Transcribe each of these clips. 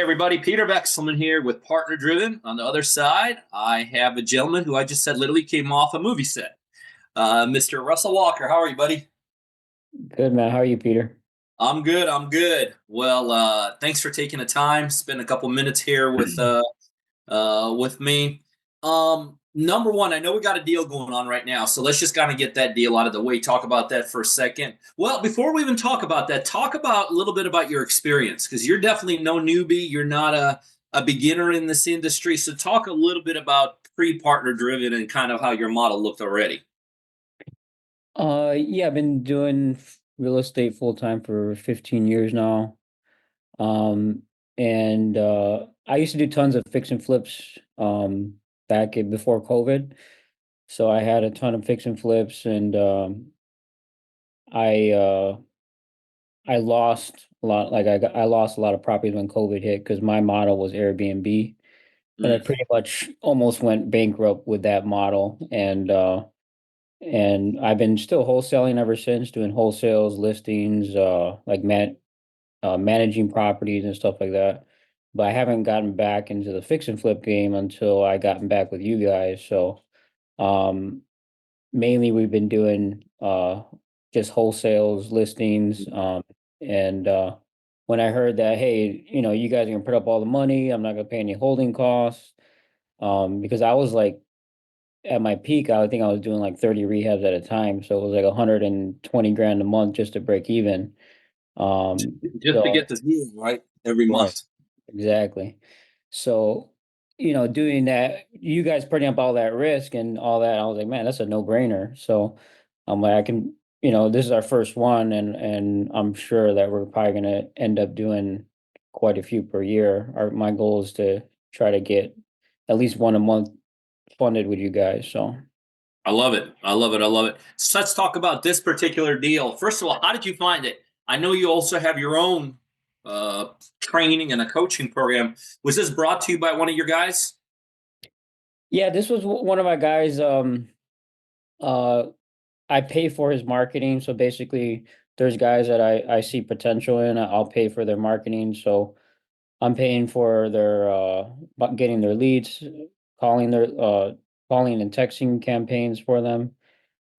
everybody. Peter Vekselman here with Partner Driven. On the other side, I have a gentleman who I just said literally came off a movie set. Mr. Russell Walker. How are you, buddy? Good man. How are you, Peter? I'm good. I'm good. Well, thanks for taking the time. Spend a couple minutes here with me. Number one, I know we got a deal going on right now, so let's just kind of get that deal out of the way. Talk about that for a second. Well, before we even talk about that, talk about a little bit about your experience because you're definitely no newbie. You're not a beginner in this industry. So talk a little bit about pre-partner driven and kind of how your model looked already. Yeah, I've been doing real estate full time for 15 years now. And I used to do tons of fix and flips before COVID. So I had a ton of fix and flips, and I uh I lost a lot. I lost a lot of properties when COVID hit because my model was Airbnb, and I Mm. pretty much almost went bankrupt with that model. And I've been still wholesaling ever since, doing wholesales, listings, managing properties and stuff like that. But I haven't gotten back into the fix and flip game until I gotten back with you guys. So um, mainly we've been doing just wholesales, listings, and when I heard that, hey, you guys are gonna put up all the money, I'm not gonna pay any holding costs, because I was like at my peak, I think I was doing like 30 rehabs at a time. So it was like 120 grand a month just to break even. Just to So get this deal right every right, month. exactly. So, doing that, you guys putting up all that risk and all that, I was like, man, that's a no-brainer. So I'm like, this is our first one, and I'm sure that we're probably gonna end up doing quite a few per year. My goal is to try to get at least one a month funded with you guys. So I love it. I love it. I love it. So let's talk about this particular deal. First of all, how did you find it? I know you also have your own uh, training and a coaching program. Was this brought to you by one of your guys? yeah, this was one of my guys. Uh, I pay for his marketing. So basically, there's guys that I see potential in. I'll pay for their marketing. So I'm paying for their getting their leads, calling their calling and texting campaigns for them.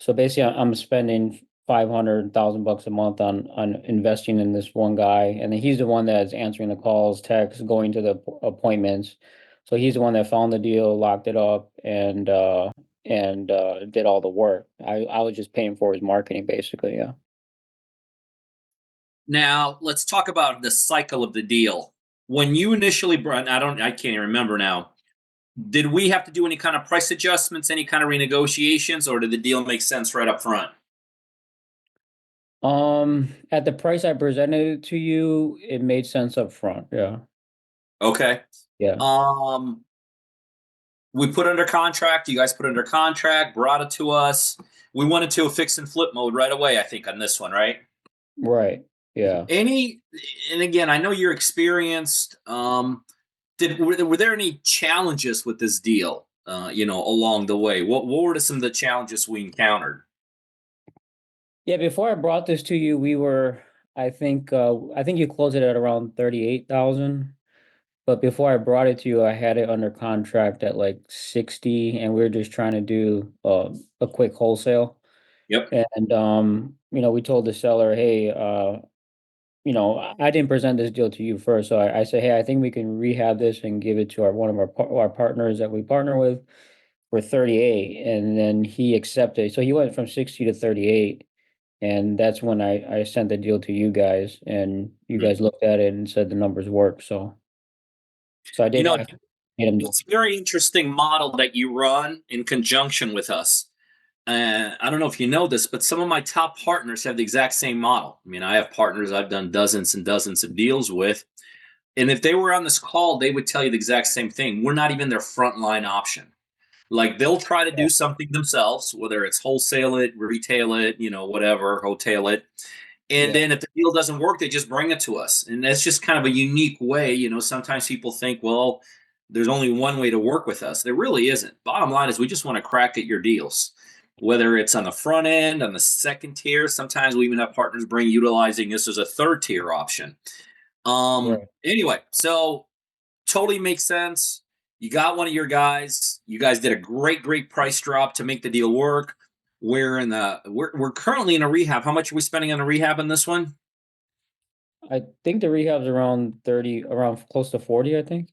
So basically, I'm spending 500,000 bucks a month on investing in this one guy, and then he's the one that's answering the calls, texts, going to the appointments. So he's the one that found the deal, locked it up, and did all the work. I was just paying for his marketing, basically. Yeah. Now, let's talk about the cycle of the deal. When you initially brought, I can't even remember now. Did we have to do any kind of price adjustments, any kind of renegotiations, or did the deal make sense right up front? At the price I presented it to you, it made sense up front. Yeah. Okay. Yeah. Um, we put under contract. You guys put under contract, brought it to us. We went into a fix and flip mode right away. I think on this one, right? Right. Yeah. Any, and again, I know you're experienced. Were there any challenges with this deal? Along the way, what were some of the challenges we encountered? Yeah, before I brought this to you, I think you closed it at around 38,000. But before I brought it to you, I had it under contract at like 60, and we are just trying to do a quick wholesale. Yep. And we told the seller, hey, I didn't present this deal to you first. So I said, hey, I think we can rehab this and give it to one of our partners that we partner with for 38. And then he accepted. So he went from 60 to 38. And that's when I sent the deal to you guys, and you Mm. guys looked at it and said the numbers work. So I You did know, ask him. it's a very interesting model that you run in conjunction with us. I don't know if you know this, but some of my top partners have the exact same model. I mean, I have partners I've done dozens and dozens of deals with. And if they were on this call, they would tell you the exact same thing. We're not even their frontline option. Like they'll try to Yeah, do something themselves, whether it's wholesale it, retail it, whatever, hotel it. And yeah, then if the deal doesn't work, they just bring it to us. And that's just kind of a unique way. Sometimes people think, well, there's only one way to work with us. There really isn't. Bottom line is we just want to crack at your deals, whether it's on the front end, on the second tier. Sometimes we even have partners bring utilizing this as a third tier option. right. Anyway, so totally makes sense. You got one of your guys. You guys did a great price drop to make the deal work. We're currently in a rehab. How much are we spending on a rehab in this one? I think the rehab's around 30, around close to 40, I think.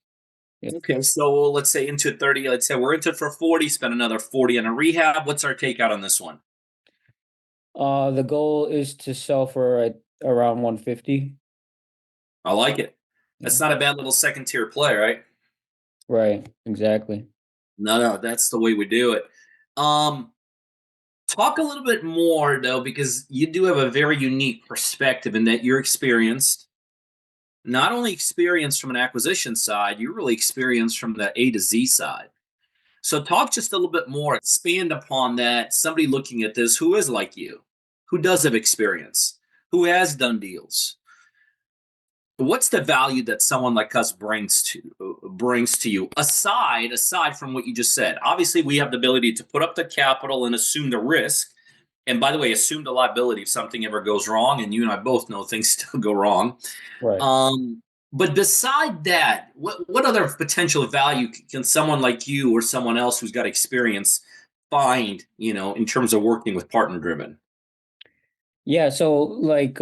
Yeah. Okay, so let's say into 30. Let's say we're into it for 40, spend another 40 on a rehab. What's our takeout on this one? The goal is to sell for around 150. I like it. Yeah. That's not a bad little second tier play, right? Right. Exactly. No, that's the way we do it. Um, Talk a little bit more though, because you do have a very unique perspective in that you're experienced, not only experienced from an acquisition side, you're really experienced from the A to Z side. So talk just a little bit more, expand upon that. Somebody looking at this who is like you, who does have experience, who has done deals. What's the value that someone like us brings to you aside from what you just said? Obviously, we have the ability to put up the capital and assume the risk. And by the way, assume the liability if something ever goes wrong. And you and I both know things still go wrong. Right. Um, but beside that, what other potential value can someone like you or someone else who's got experience find? In terms of working with partner driven. Yeah, so like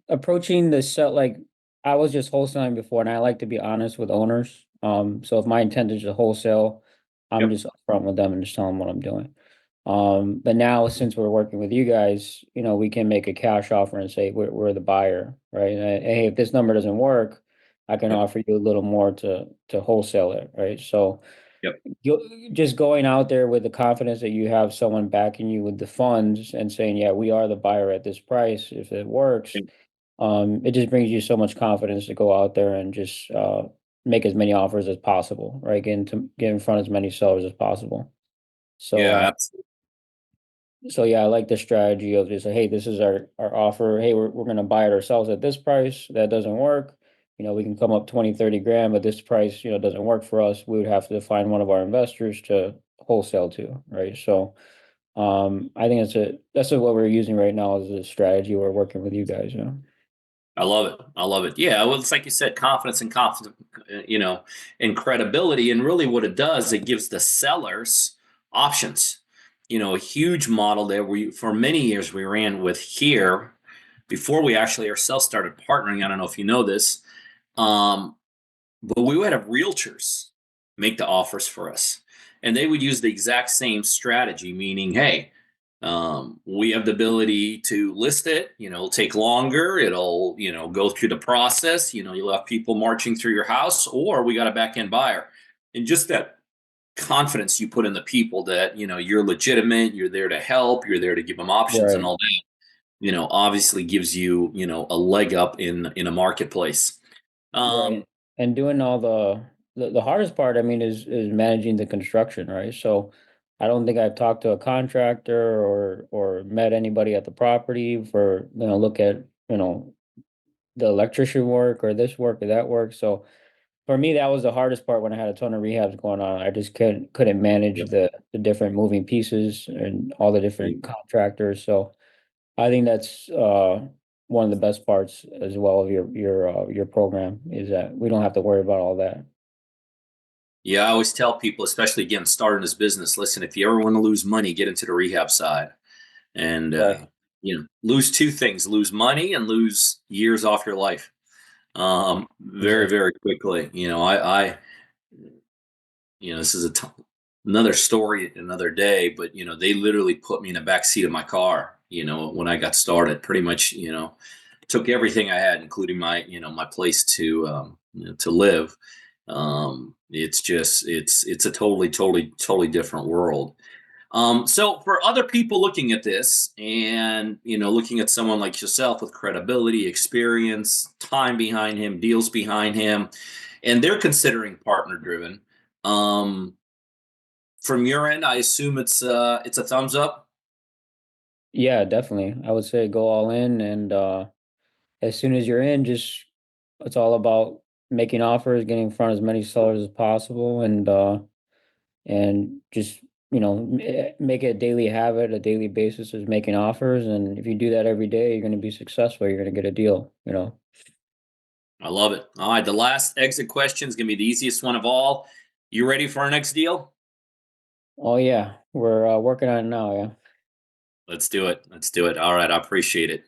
approaching the set, like I was just wholesaling before and I like to be honest with owners. So if my intent is to wholesale, I'm Yep. just upfront with them and just tell them what I'm doing. But now since we're working with you guys, we can make a cash offer and say we're the buyer, right? And, hey, if this number doesn't work, I can Yep. offer you a little more to wholesale it, right? So Yep. just going out there with the confidence that you have someone backing you with the funds and saying, yeah, we are the buyer at this price. If it works, Yep. it just brings you so much confidence to go out there and just make as many offers as possible, right? Get in front of as many sellers as possible. So, Yeah. Absolutely. so yeah, I like the strategy of just, hey, this is our offer. Hey, we're going to buy it ourselves at this price. That doesn't work. We can come up 20, 30 grand, but this price, doesn't work for us. We would have to find one of our investors to wholesale to, right? So, I think what we're using right now as a strategy. We're working with you guys, I love it. I love it. Yeah, well, it's like you said, confidence, and credibility. And really, what it does, it gives the sellers options. A huge model that we, for many years, we ran with here before we actually ourselves started partnering. I don't know if you know this, um, but we would have realtors make the offers for us, and they would use the exact same strategy, meaning, hey, we have the ability to list it. It'll take longer. It'll go through the process. You'll have people marching through your house, or we got a back end buyer, and just that confidence you put in the people that you're legitimate, you're there to help, you're there to give them options and right? all that. Obviously gives you a leg up in a marketplace. Right. Um, And doing all the hardest part, I mean, is managing the construction, right? So I don't think I've talked to a contractor or met anybody at the property for, look at, the electrician work or this work or that work. So for me, that was the hardest part when I had a ton of rehabs going on. I just couldn't manage Yep. the different moving pieces and all the different contractors. So I think that's one of the best parts as well of your program is that we don't have to worry about all that. Yeah, I always tell people, especially again starting this business, listen, if you ever want to lose money, get into the rehab side. And Right. lose two things: lose money and lose years off your life, very Exactly. very quickly. This is another story another day, but they literally put me in the back seat of my car, when I got started. Pretty much, took everything I had, including my place to live. It's a totally different world. So for other people looking at this and looking at someone like yourself with credibility, experience, time behind him, deals behind him, and they're considering partner driven. Um, from your end, I assume it's a thumbs up. Yeah, definitely. I would say go all in and as soon as you're in, just it's all about making offers, getting in front of as many sellers as possible and just make it a daily habit, a daily basis is making offers. And if you do that every day, you're going to be successful. You're going to get a deal. I love it. All right, the last exit question is going to be the easiest one of all. You ready for our next deal? Oh yeah, we're working on it now. Yeah. Let's do it. Let's do it. All right, I appreciate it.